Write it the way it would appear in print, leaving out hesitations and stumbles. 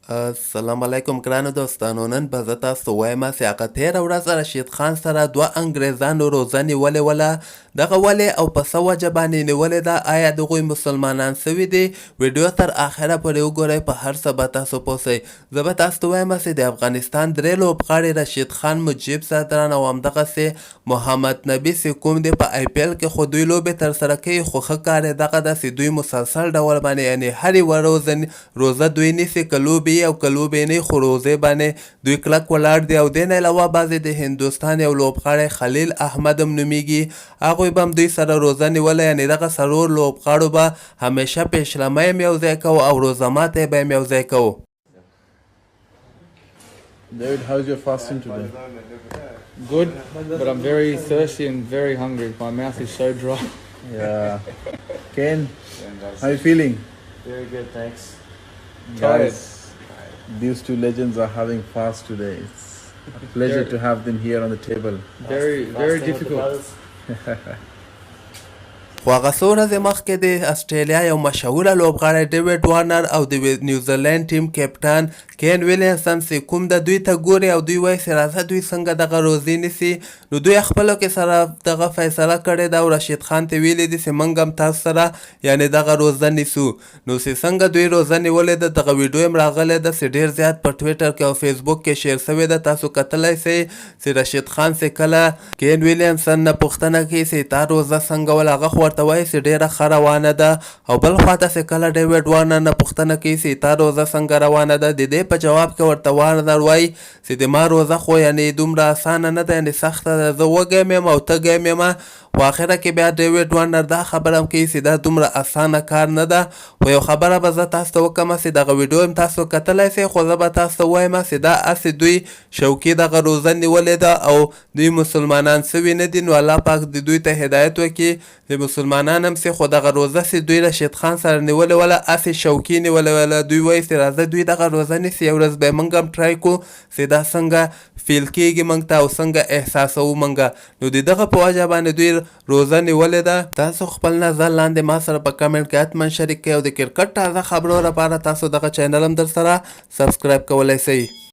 السلام علیکم ګرانو دوستانو. نن به زه تاسو ته وایم چې هغه تېره ورځ رشید خان سره دوه انګریزانو روزه نیولې وله. دغه ولې او په څه وجه باندې نیولې ده؟ آیا دغوی مسلمانان سوي دي؟ ویډیو تر آخره پورې وګورئ، په هر څه به تاسو پوه سئ. زه به تاسو ته وایم چې د افغانستان درې لوبغاړي رشید خان، مجیب زادران او همدغسې محمد نبي چې کوم دی په آی پی ایل کې خو دوی لوبې ترسره کوي، خو ښه کار یې دغه ده چې دوی مسلسل ډول باندې یعنې هرې روزه دوی نیسي، که لوبې او که لوبې نه، خو روزې باندې دوی کلک ولاړ دي. او دې نه علاوه بعضې د هندوستان یو لوبغاړی خلیل احمد هم نومیږي، هغوی به هم دوی سره روزه نیوله، یعنې دغه څلور لوبغاړو به همیشه پیشلمه هم یو ځای کوو او روزه ماتی به هم یو ځای کوو. David, how's your fasting today? Good, but I'm very thirsty and very hungry. My mouth is so dry. Yeah. Ken, how you feeling? Very good, thanks. Guys, these two legends are having fast today. It's a pleasure to have them here on the table. Very Fasting with the difficult. brothers. خو هغه څو ورځې مخکې د اسټرالیا یو مشهوره لوبغاړی ډیوډ وارنر او د نیوزیلینډ ټیم کیپټن کین ویلیمسن چې کوم د دوی ته ګوري او دوی وایي چې راځه دوی څنګه دغه روزې نیسي، نو دوی خپلو کې سره دغه فیصله کړې ده او رشید خان ته ویلي دي چې موږ هم تاسو سره یعنې دغه روزه نیسو. نو چې څنګه دوی روزه نیولې ده، دغه ویډیو هم راغلی ده چې ډېر زیات په ټویټر کې او فیسبوک کې شیر شوې ده. تاسو کتلی سئ چې رشید خان چې کله کین ویلیمسن نه پوښتنه کوي چې تا روزه څنګه ول، هغه خو ورته وایي چې ډېره ښه روانه ده، او بل خواته چې کله ډیوډ وارنر نه پوښتنه کوي چې تا روزه څنګه روانه ده، د دې په جواب کې ورته وارنر وایي چې د ما روزه خو یعنې دومره اسانه نه ده، یعنې سخته ده، زه وږی م یم او تږی م یم. خو آخره کې بیا ډیوډ وارنر دا خبره هم کوي چې دا دومره اسانه کار نه ده. خو یو خبره به زه تاسو ته وکړم چې دغه ویډیو هم تاسو کتلی سئ، خو زه به تاسو ته وایم چې دا هسې دوی شوقي دغه روزه نیولې ده او دوی مسلمانان سوي نه دي. نو الله پاک د دوی ته هدایت وکړي، د مسلمانان هم سي، خو دغه روزه چې دوی رشید خان سره نیولې وله هسې شوقي نیولې وله. دوی وایي چې راځه دوی دغه روزه نیسي، یو ورځ به یې موږ هم ټرای کړو چې دا څنګه فیل کېږي موږ ته او څنګه احساسوو موږ. نو د دغه په وجه باندې دوی روزه نیولې ده. تاسو خپل نظر لاندې ما سره په کمنټ کې حتما شریک کړئ او د کرکټ تازه خبرو لپاره تاسو دغه چینل هم در سره سبسکرایب کولی سئ.